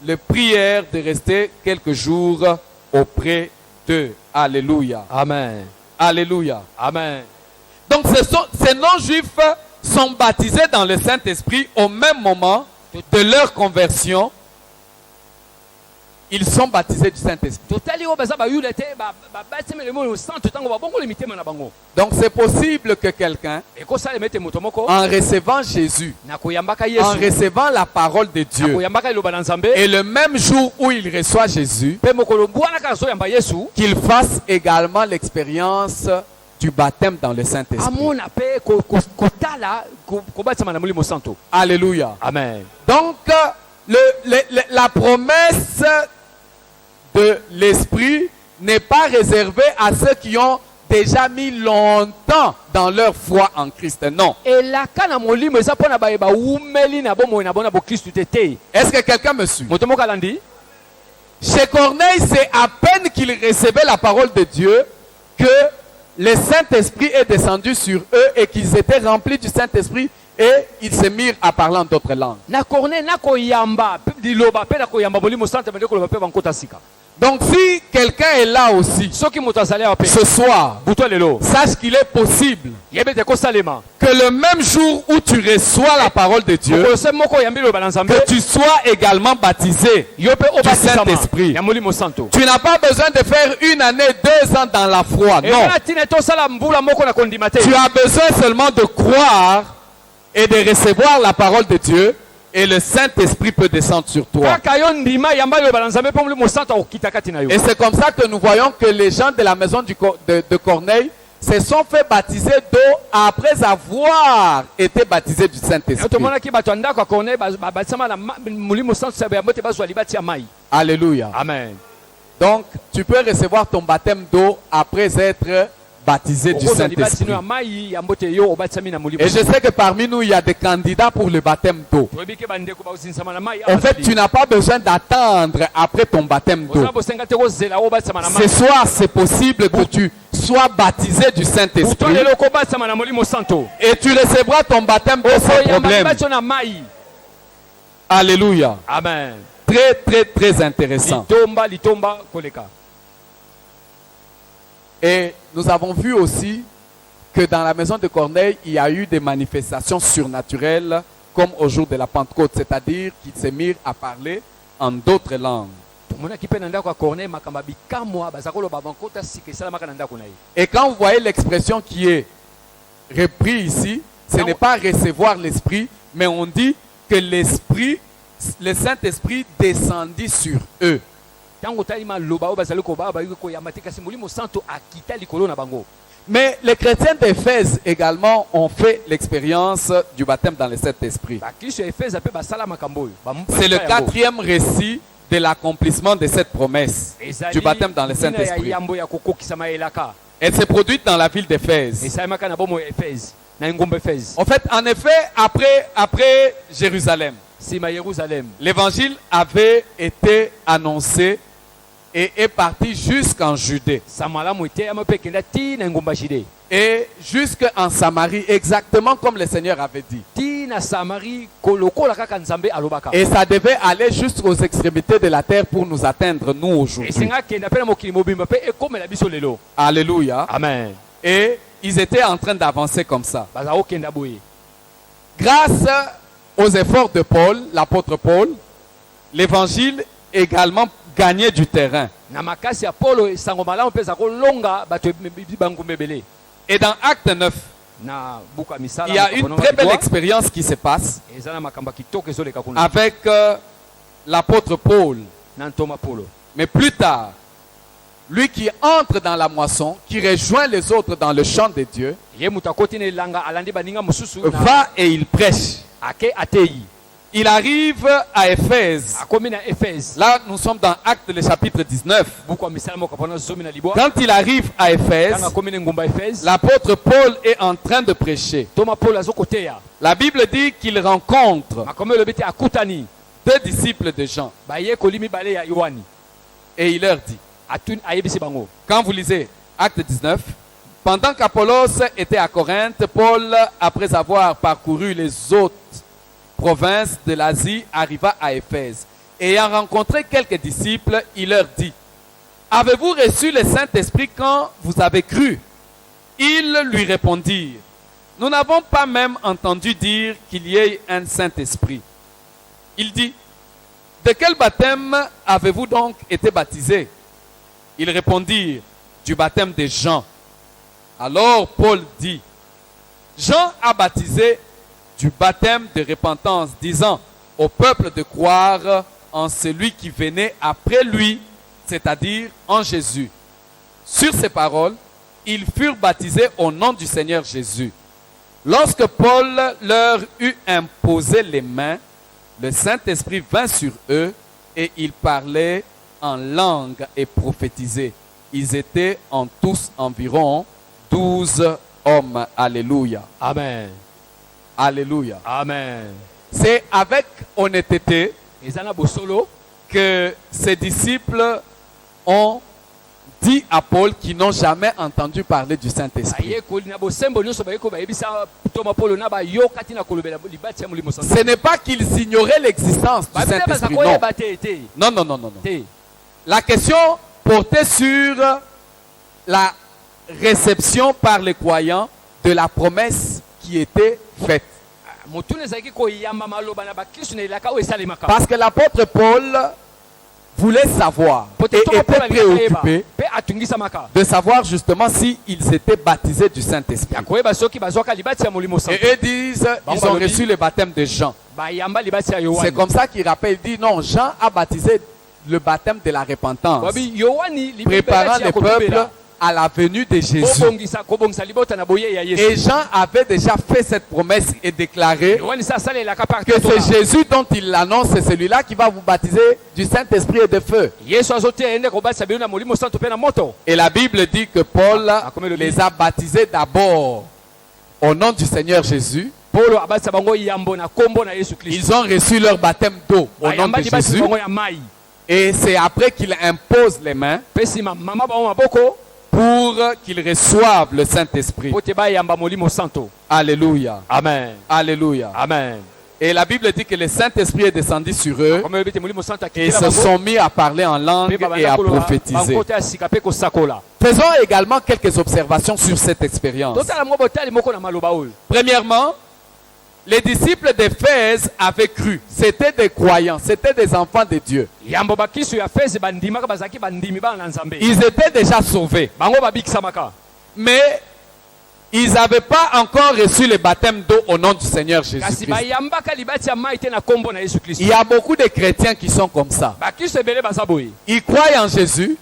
le prièrent de rester quelques jours auprès d'eux. Alléluia. Amen. Alléluia. Amen. Donc ces non-juifs sont baptisés dans le Saint-Esprit au même moment de leur conversion. Ils sont baptisés du Saint-Esprit. totali oyo baza bayuda te babatimele mo santo ntango babongoli mitema na bango Donc c'est possible que quelqu'un, ekosalema ete moto moko en recevant Jésus, na koyambaka en yesu recevant la parole de na Dieu, koyambaka liloba na nzambe et le même jour où il reçoit Jésus, mpe mokolo wana kaka azoyamba yesu qu'il fasse également l'expérience du baptême dans le Saint-Esprit. amona mpe kotala kobatisama na molimo santo. Alléluia. Amen. Donc la promesse de l'Esprit n'est pas réservée à ceux qui ont déjà mis longtemps dans leur foi en Christ. Non. elaka na molimo eza mpo na baye bawumeli na bomoi na bona bokristu te te. Est-ce que quelqu'un me suit? moto moko alandi Chez Corneille, c'est à peine qu'il recevait la parole de Dieu que le Saint-Esprit est descendu sur eux et qu'ils étaient remplis du Saint-Esprit et ils se mirent à parler en d'autres langues. na corne na koyamba liloba mpe na koyamba molimo santo bende koloba mpe bankota sika. Donc si quelqu'un est là aussi soki moto azali awa mpe ce soir, butu lelo sache qu'il est possible yebe te kosalema que le même jour où tu reçois la parole de Dieu, mokolo se moko oyambi liloba na nzambe que tu sois également baptisé yo mpe du obatisama Saint-Esprit. ya molimo santo. Tu n'as pas besoin de faire 1 année, 2 ans dans la foi. Non. eza na ntina tosala mbula moko na kondima te. Tu as besoin seulement de croire et de recevoir la parole de Dieu et le Saint-Esprit peut descendre sur toi. kaka yo ndima yamba liloba na nzambe mpe molimo santo akokita kati na yo. Et c'est comme ça que nous voyons que les gens de la maison de Corneille se sont fait baptiser d'eau après avoir été baptisés du Saint-Esprit. tomonaki bato ya ndako ya corneille babatisama na molimo santo sabe yango te bazwa libati ya mai. Alléluia. Amen. Donc, tu peux recevoir ton baptême d'eau après être baptisé du okozwa libati Saint-Esprit. no ya mai yango te yo obatisami na molimo Et je sais que parmi nous, il y a des candidats pour le baptême d'eau. toyebi ke bandeko bakozinisama na mai. En fait, tu n'as pas besoin d'attendre après ton baptême d'eau. ozala bosenga te kozela obatisama na mai. Ce soir, c'est possible que tu sois baptisé du butu Saint-Esprit lelo kobatisama na molimo santo et tu recevras ton baptême d'eau sans okoyamba problème. libati yo na mai. Alléluia. Amen. Très, très, très intéressant. litomba koleka. Et nous avons vu aussi que dans la maison de Corneille, il y a eu des manifestations surnaturelles comme au jour de la Pentecôte, c'est-à-dire qu'ils se mirent à parler en d'autres langues. tomonaki mpe na ndako ya corneille makambo ya bikamwa baza koloba bankota sika esalamaka na ndako na ye. Et quand vous voyez l'expression qui est reprise ici, ce n'est pas recevoir l'Esprit, mais on dit que l'Esprit, le Saint-Esprit descendit sur eux. ntango otali maloba oyo bazali koba bayiki koyamba te kasi molimo santo akita likolo na bango. Mais les chrétiens d'Éphèse également ont fait l'expérience du baptême dans le Saint-Esprit. bakristo ya efeza mpe basala makambo oyo. C'est le 4e récit de l'accomplissement de cette promesse du baptême dans le Saint-Esprit. yambo ya kokokisama elaka Elle s'est produite dans la ville d'Éphèse. esalemaka na bomo ya efeze na engombe efeze En fait, en effet, après Jérusalem, nsima yerusalem l'évangile avait été annoncé et est parti jusqu'en Judée samalamu eteyama mpe ekenda ti na engomba jide et jusqu'en Samarie, exactement comme le Seigneur avait dit. ti na samari lokola kaka nzambe alobaka. Et ça devait aller jusqu'aux extrémités de la terre pour nous atteindre, nous, aujourd'hui. esenga kenda mpe na mokili mobimba mpe ekomela biso lelo. Alléluia. Amen. Et ils étaient en train d'avancer comme ça. baza kokenda boye Grâce aux efforts de Paul, l'apôtre Paul, l'évangile également gagnait du terrain. na makasi ya polo esango malamu mpe eza kolonga bato bangumba ebele. Et dans Acte 9, na buku ya misala il y a une très belle expérience qui se passe eza na makambo ya kitoko ezoleka kuna avec l'apôtre Paul. na ntoma polo. Mais plus tard, lui qui entre dans la moisson, qui rejoint les autres dans le champ de Dieu, ye moto akoti na elanga alandi baninga mosusu na va et il prêche. ake ateyi Il arrive à Éphèse. akomi na efeze. Là, nous sommes dans Acte le chapitre 19. buku ya misala moko apona zomi na libwa Quand il arrive à Éphèse, ntango akomi na engumba efeze l'apôtre Paul est en train de prêcher. ntoma polo azokoteya La Bible dit qu'il rencontre makambo elobi te akutani 2 disciples de Jean. bayekoli mibale ya yohani Et il leur dit, ayebisi bango. quand vous lisez Acte 19, pendant qu'Apollos était à Corinthe, Paul, après avoir parcouru les autres provinces de l'Asie, arriva à Éphèse. Ayant rencontré quelques disciples, il leur dit, avez-vous reçu le Saint-Esprit quand vous avez cru? Ils lui répondirent, nous n'avons pas même entendu dire qu'il y ait un Saint-Esprit. Il dit, de quel baptême avez-vous donc été baptisés? Ils répondirent, du baptême de Jean. Alors Paul dit, Jean a baptisé du baptême de repentance, disant au peuple de croire en celui qui venait après lui, c'est-à-dire en Jésus. Sur ces paroles, ils furent baptisés au nom du Seigneur Jésus. Lorsque Paul leur eut imposé les mains, le Saint-Esprit vint sur eux et ils parlaient en langue et prophétisaient. Ils étaient en tous environ 12 hommes. Alléluia. Amen. Alléluia. Amen. C'est avec honnêteté Ezana bosolo. que ces disciples ont dit à Paul qu'ils n'ont jamais entendu parler du Saint-Esprit. Ce n'est pas qu'ils ignoraient l'existence du Saint-Esprit. Non. Non, non, non, non, non. La question portait sur la réception par les croyants de la promesse qui était faite. Parce que l'apôtre Paul voulait savoir et était préoccupé de savoir justement s'ils étaient baptisés du Saint-Esprit. Et eux disent ils ont reçu le baptême de Jean. C'est comme ça qu'il rappelle, il dit non, Jean a baptisé le baptême de la repentance, préparant le peuple à la venue de Jésus. Et Jean avait déjà fait cette promesse et déclaré que c'est Jésus dont il l'annonce, c'est celui-là qui va vous baptiser du Saint-Esprit et de feu. Et la Bible dit que Paul les a baptisés d'abord au nom du Seigneur Jésus. Ils ont reçu leur baptême d'eau au nom de Jésus. Et c'est après qu'il impose les mains pour qu'ils reçoivent le Saint-Esprit. Alléluia. Amen. Alléluia. Amen. Et la Bible dit que le Saint-Esprit est descendu sur eux et ils se sont mis à parler en langue et à prophétiser. Faisons également quelques observations sur cette expérience. Premièrement, les disciples d'Éphèse avaient cru. C'était des croyants, c'était des enfants de Dieu. Ils étaient déjà sauvés. Mais ils n'avaient pas encore reçu le baptême d'eau au nom du Seigneur Jésus-Christ. Il y a beaucoup de chrétiens qui sont comme ça. Ils croient en Jésus,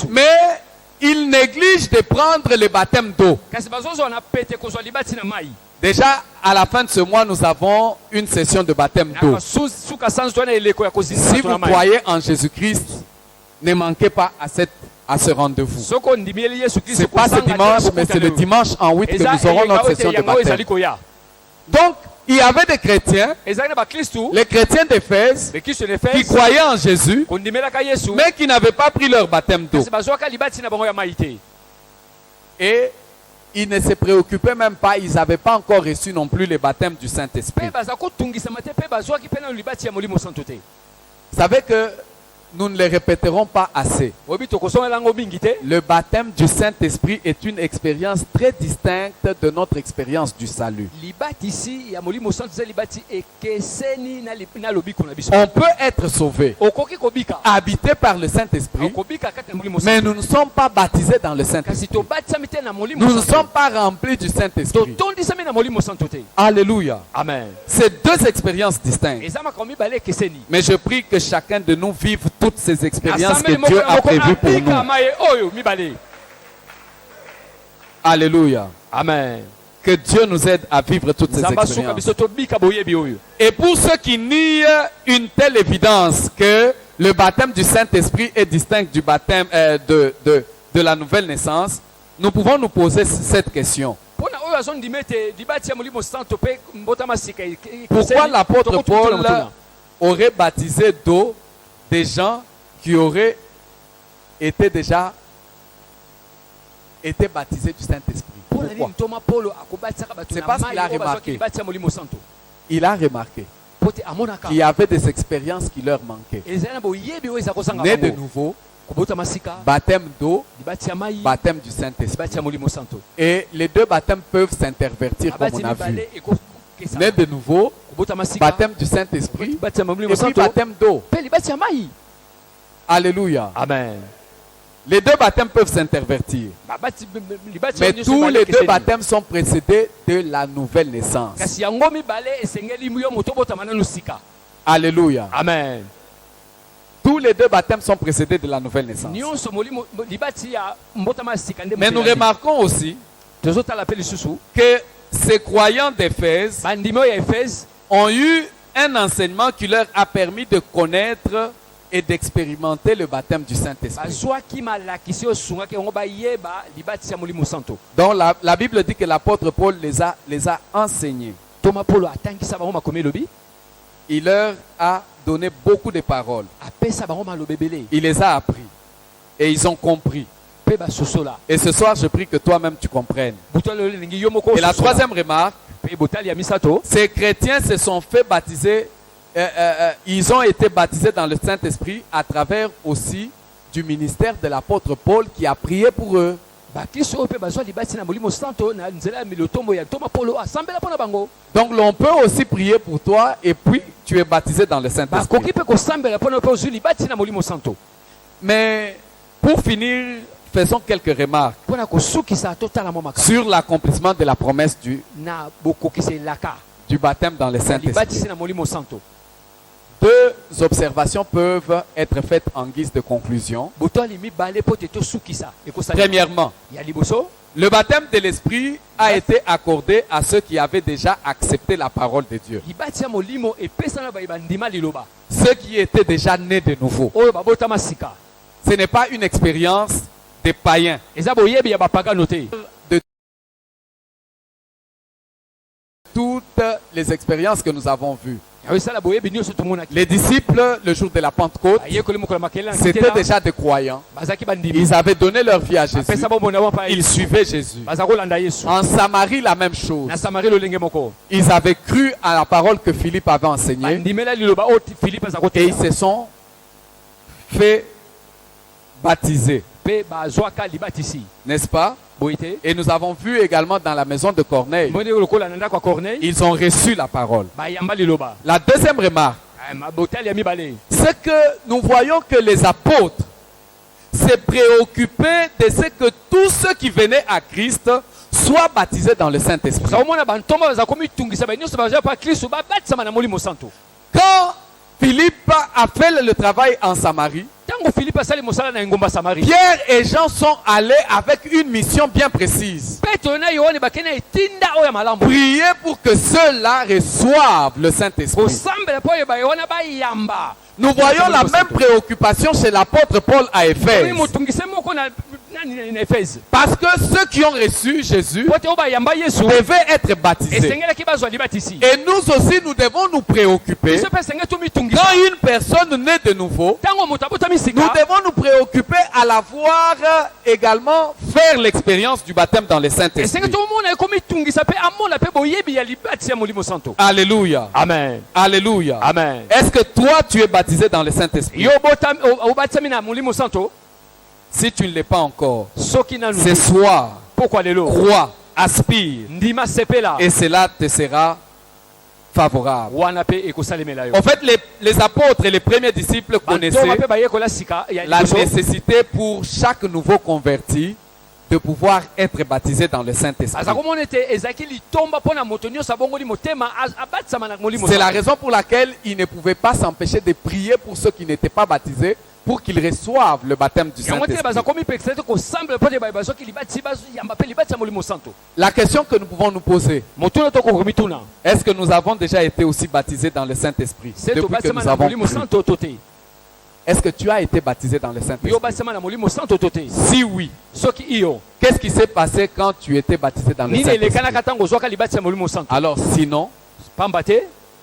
mais ils négligent de prendre le baptême d'eau. Déjà, à la fin de ce mois, nous avons une session de baptême d'eau. Si vous croyez en Jésus-Christ, ne manquez pas à ce rendez-vous. Ce n'est pas ce dimanche, mais c'est le dimanche en 8 que nous aurons notre session de baptême. Donc, il y avait des chrétiens, les chrétiens d'Éphèse, qui croyaient en Jésus, mais qui n'avaient pas pris leur baptême d'eau. Et ils ne se préoccupaient même pas, ils n'avaient pas encore reçu non plus le baptême du Saint-Esprit. Vous savez que nous ne les répéterons pas assez. Le baptême du Saint-Esprit est une expérience très distincte de notre expérience du salut. On peut être sauvé, habité par le Saint-Esprit, mais nous ne sommes pas baptisés dans le Saint-Esprit. Nous ne sommes pas remplis du Saint-Esprit. Alléluia. Amen. C'est deux expériences distinctes. Mais je prie que chacun de nous vive toutes ces expériences que Dieu a prévues pour nous. Alléluia. Amen. Que Dieu nous aide à vivre toutes ces expériences. Et pour ceux qui nient une telle évidence que le baptême du Saint-Esprit est distinct du baptême de la nouvelle naissance, nous pouvons nous poser cette question. Pourquoi l'apôtre Paul aurait baptisé d'eau des gens qui auraient était baptisé du Saint-Esprit. Pourquoi? C'est parce qu'il a remarqué. Il a remarqué qu'il y avait des expériences qui leur manquaient. Né de nouveau, baptême d'eau, baptême du Saint-Esprit. Et les deux baptêmes peuvent s'intervertir comme on a vu. Né de nouveau, baptême du Saint-Esprit, et puis baptême d'eau. Alléluia. Amen. Les deux baptêmes peuvent s'intervertir. Mais tous les deux baptêmes sont précédés de la nouvelle naissance. Alléluia. Amen. Tous les deux baptêmes sont précédés de la nouvelle naissance. Mais nous remarquons aussi que ces croyants d'Éphèse ont eu un enseignement qui leur a permis de connaître et d'expérimenter le baptême du Saint-Esprit. Donc la Bible dit que l'apôtre Paul les a enseignés. Il leur a donné beaucoup de paroles. Il les a appris. Et ils ont compris. Et ce soir, je prie que toi-même tu comprennes. Et la troisième remarque, ces chrétiens se sont fait baptiser. Ils ont été baptisés dans le Saint-Esprit à travers aussi du ministère de l'apôtre Paul qui a prié pour eux. Donc l'on peut aussi prier pour toi et puis tu es baptisé dans le Saint-Esprit. Mais pour finir, faisons quelques remarques sur l'accomplissement de la promesse du baptême dans le Saint-Esprit. Deux observations peuvent être faites en guise de conclusion. Premièrement, le baptême de l'Esprit a été accordé à ceux qui avaient déjà accepté la parole de Dieu. Ceux qui étaient déjà nés de nouveau. Ce n'est pas une expérience des païens. De toutes les expériences que nous avons vues. Les disciples, le jour de la Pentecôte, c'étaient déjà des croyants. Ils avaient donné leur vie à Jésus. Ils suivaient Jésus. En Samarie, la même chose. Ils avaient cru à la parole que Philippe avait enseignée. Et ils se sont fait baptiser. N'est-ce pas? Et nous avons vu également dans la maison de Corneille, ils ont reçu la parole. La deuxième remarque, c'est que nous voyons que les apôtres se préoccupaient de ce que tous ceux qui venaient à Christ soient baptisés dans le Saint-Esprit. Quand Philippe a fait le travail en Samarie, Pierre et Jean sont allés avec une mission bien précise. Prier pour que ceux-là reçoivent le Saint-Esprit. Nous voyons la même préoccupation chez l'apôtre Paul à Éphèse. Parce que ceux qui ont reçu Jésus devaient être baptisés. Et nous aussi, nous devons nous préoccuper. Quand une personne naît de nouveau, nous devons nous préoccuper à la voir également faire l'expérience du baptême dans le Saint-Esprit. Alléluia. Amen. Alléluia. Amen. Est-ce que toi, tu es baptisé dans le Saint-Esprit? Si tu ne l'es pas encore, ce soir, crois, aspire, et cela te sera favorable. En fait, les apôtres et les premiers disciples connaissaient la nécessité pour chaque nouveau converti de pouvoir être baptisé dans le Saint-Esprit. C'est la raison pour laquelle ils ne pouvaient pas s'empêcher de prier pour ceux qui n'étaient pas baptisés, pour qu'ils reçoivent le baptême du Saint-Esprit. La question que nous pouvons nous poser, est-ce que nous avons déjà été aussi baptisés dans le Saint-Esprit depuis que nous avons cru? Est-ce que tu as été baptisé dans le Saint-Esprit? Si oui, qu'est-ce qui s'est passé quand tu étais baptisé dans le Saint-Esprit? Alors sinon,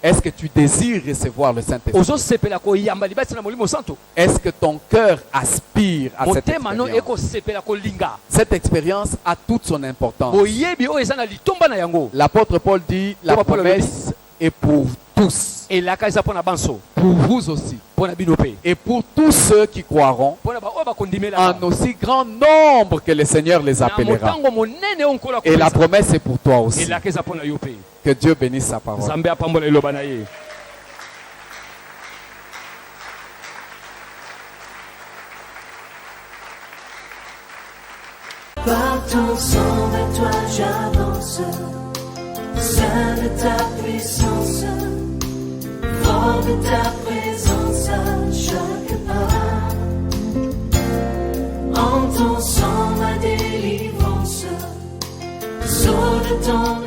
Est-ce que tu désires recevoir le Saint-Esprit? ozosepela koyamba libasi na molimo santo Est-ce que ton cœur aspire à cette motema no expérience? ekosepela kolinga Cette expérience a toute son importance. boyebi oyo eza na litomba na yango L'apôtre Paul dit, la Paul promesse est pour tous, elaka eza mpo na banso pour vous aussi, mpo na bino mpe et pour tous ceux qui croiront, mpo na baoyo bakondimela en aussi grand nombre que le Seigneur les na appellera. motango monene oyo nkolo Et la akomisa promesse est pour toi aussi. elaka eza mpo na yo mpe Que Dieu bénisse sa parole. nzambe apambola eloba na ye Partout sans vers toi j'avance, seul de ta puissance, fort de ta présence à chaque pas. En ton sang ma délivrance, sceau de ton